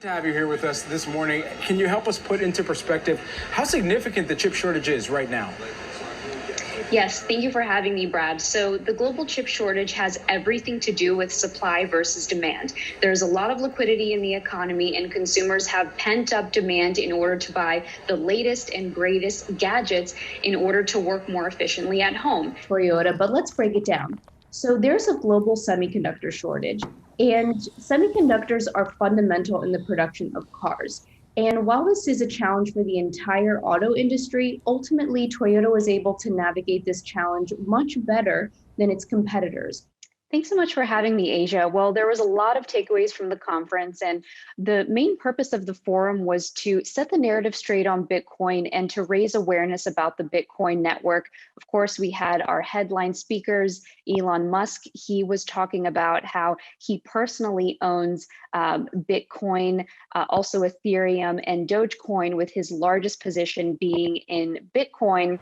To have you here with us this morning. Can you help us put into perspective how significant the chip shortage is right now? Yes, thank you for having me, Brad. So the global chip shortage has everything to do with supply versus demand. There's a lot of liquidity in the economy, and consumers have pent up demand in order to buy the latest and greatest gadgets in order to work more efficiently at home. Toyota, but let's break it down. So there's a global semiconductor shortage, and semiconductors are fundamental in the production of cars. And while this is a challenge for the entire auto industry, ultimately Toyota was able to navigate this challenge much better than its competitors. Thanks so much for having me, Asia. Well, there was a lot of takeaways from the conference, and the main purpose of the forum was to set the narrative straight on Bitcoin and to raise awareness about the Bitcoin network. Of course, we had our headline speakers, Elon Musk. He was talking about how he personally owns Bitcoin, also Ethereum and Dogecoin, with his largest position being in Bitcoin.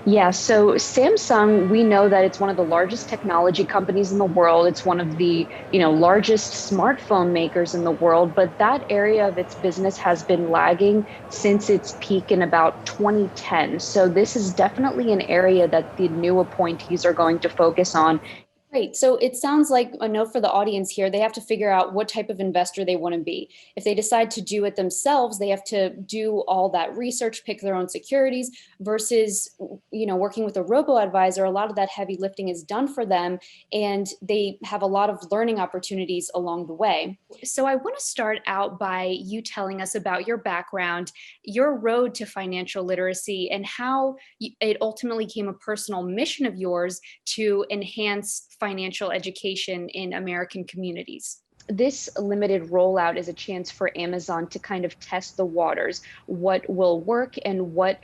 Yeah, so Samsung, we know that it's one of the largest technology companies in the world. It's one of the, largest smartphone makers in the world, but that area of its business has been lagging since its peak in about 2010. So this is definitely an area that the new appointees are going to focus on. Great. So it sounds like a note for the audience here. They have to figure out what type of investor they want to be. If they decide to do it themselves, they have to do all that research, pick their own securities versus, working with a robo-advisor. A lot of that heavy lifting is done for them, and they have a lot of learning opportunities along the way. So I want to start out by you telling us about your background, your road to financial literacy, and how it ultimately became a personal mission of yours to enhance financial education in American communities. This limited rollout is a chance for Amazon to kind of test the waters, what will work and what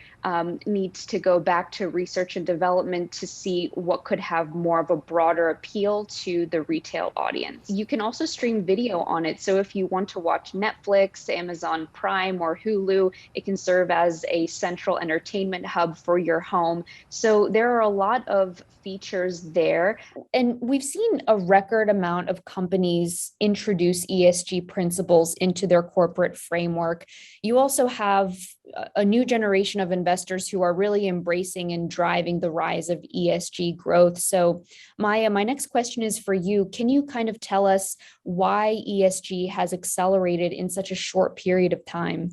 needs to go back to research and development to see what could have more of a broader appeal to the retail audience. You can also stream video on it. So if you want to watch Netflix, Amazon Prime, or Hulu, it can serve as a central entertainment hub for your home. So there are a lot of features there. And we've seen a record amount of companies introduce ESG principles into their corporate framework. You also have a new generation of investors who are really embracing and driving the rise of ESG growth. So Maya, my next question is for you. Can you kind of tell us why ESG has accelerated in such a short period of time?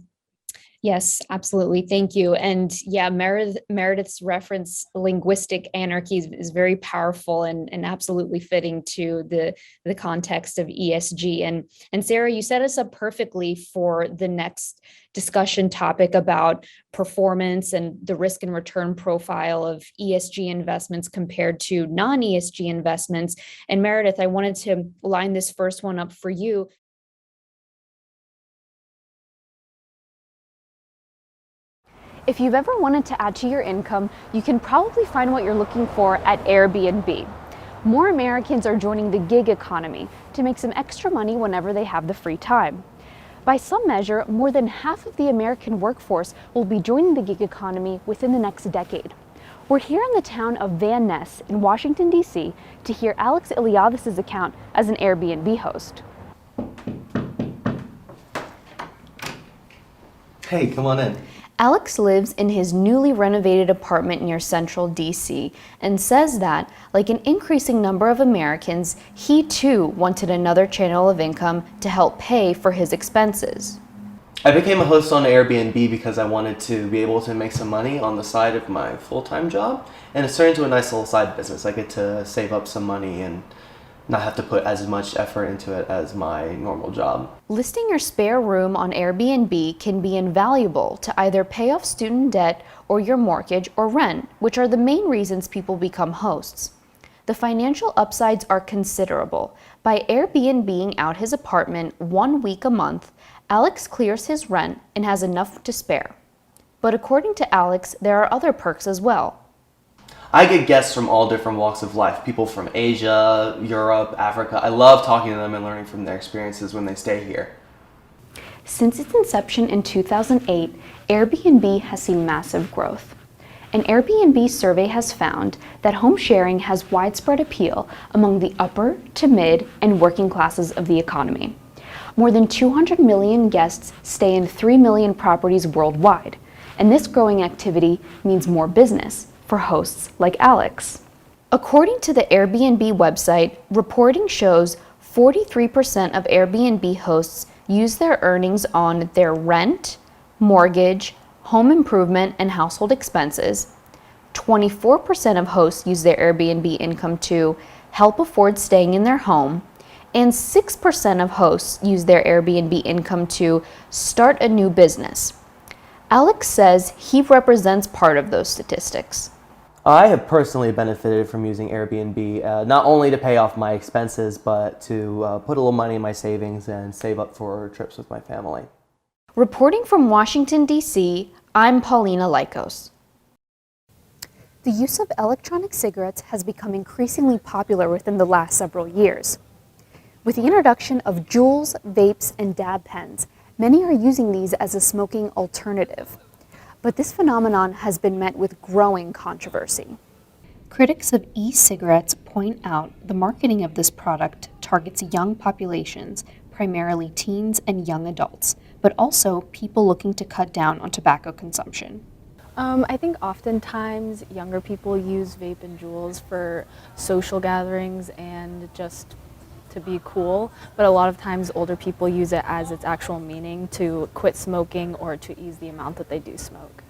Yes, absolutely. Thank you. And yeah, Meredith's reference linguistic anarchy is very powerful and absolutely fitting to the context of ESG. And Sarah, you set us up perfectly for the next discussion topic about performance and the risk and return profile of ESG investments compared to non-ESG investments. And Meredith, I wanted to line this first one up for you. If you've ever wanted to add to your income, you can probably find what you're looking for at Airbnb. More Americans are joining the gig economy to make some extra money whenever they have the free time. By some measure, more than half of the American workforce will be joining the gig economy within the next decade. We're here in the town of Van Ness in Washington, D.C. to hear Alex Iliadis' account as an Airbnb host. Hey, come on in. Alex lives in his newly renovated apartment near Central DC and says that, like an increasing number of Americans, he too wanted another channel of income to help pay for his expenses. I became a host on Airbnb because I wanted to be able to make some money on the side of my full-time job, and it's turned into a nice little side business. I get to save up some money and not have to put as much effort into it as my normal job. Listing your spare room on Airbnb can be invaluable to either pay off student debt or your mortgage or rent, which are the main reasons people become hosts. The financial upsides are considerable. By Airbnb-ing out his apartment 1 week a month, Alex clears his rent and has enough to spare. But according to Alex, there are other perks as well. I get guests from all different walks of life, people from Asia, Europe, Africa. I love talking to them and learning from their experiences when they stay here. Since its inception in 2008, Airbnb has seen massive growth. An Airbnb survey has found that home sharing has widespread appeal among the upper to mid and working classes of the economy. More than 200 million guests stay in 3 million properties worldwide, and this growing activity means more business for hosts like Alex. According to the Airbnb website, reporting shows 43% of Airbnb hosts use their earnings on their rent, mortgage, home improvement, and household expenses. 24% of hosts use their Airbnb income to help afford staying in their home, and 6% of hosts use their Airbnb income to start a new business. Alex says he represents part of those statistics. I have personally benefited from using Airbnb, not only to pay off my expenses, but to put a little money in my savings and save up for trips with my family. Reporting from Washington, D.C., I'm Paulina Likos. The use of electronic cigarettes has become increasingly popular within the last several years. With the introduction of Juuls, vapes, and dab pens, many are using these as a smoking alternative. But this phenomenon has been met with growing controversy. Critics of e-cigarettes point out the marketing of this product targets young populations, primarily teens and young adults, but also people looking to cut down on tobacco consumption. I think oftentimes younger people use vape and Juuls for social gatherings and just to be cool, but a lot of times older people use it as its actual meaning to quit smoking or to ease the amount that they do smoke.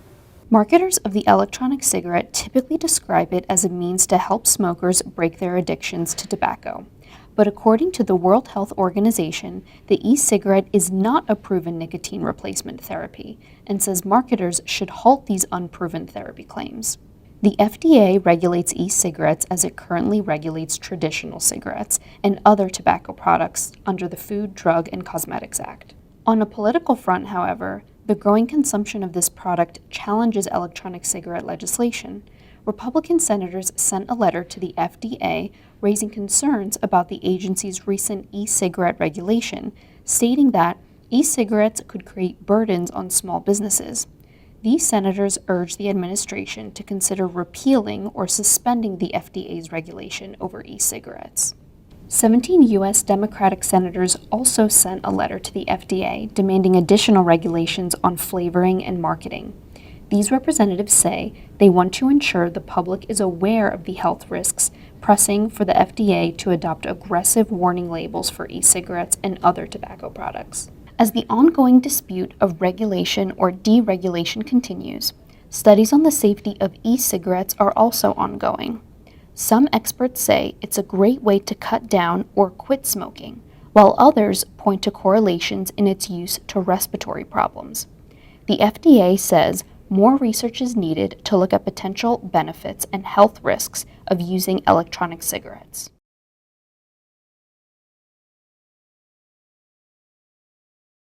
Marketers of the electronic cigarette typically describe it as a means to help smokers break their addictions to tobacco. But according to the World Health Organization, the e-cigarette is not a proven nicotine replacement therapy and says marketers should halt these unproven therapy claims. The FDA regulates e-cigarettes as it currently regulates traditional cigarettes and other tobacco products under the Food, Drug, and Cosmetics Act. On a political front, however, the growing consumption of this product challenges electronic cigarette legislation. Republican senators sent a letter to the FDA raising concerns about the agency's recent e-cigarette regulation, stating that e-cigarettes could create burdens on small businesses. These senators urged the administration to consider repealing or suspending the FDA's regulation over e-cigarettes. 17 U.S. Democratic senators also sent a letter to the FDA demanding additional regulations on flavoring and marketing. These representatives say they want to ensure the public is aware of the health risks, pressing for the FDA to adopt aggressive warning labels for e-cigarettes and other tobacco products. As the ongoing dispute of regulation or deregulation continues, studies on the safety of e-cigarettes are also ongoing. Some experts say it's a great way to cut down or quit smoking, while others point to correlations in its use to respiratory problems. The FDA says more research is needed to look at potential benefits and health risks of using electronic cigarettes.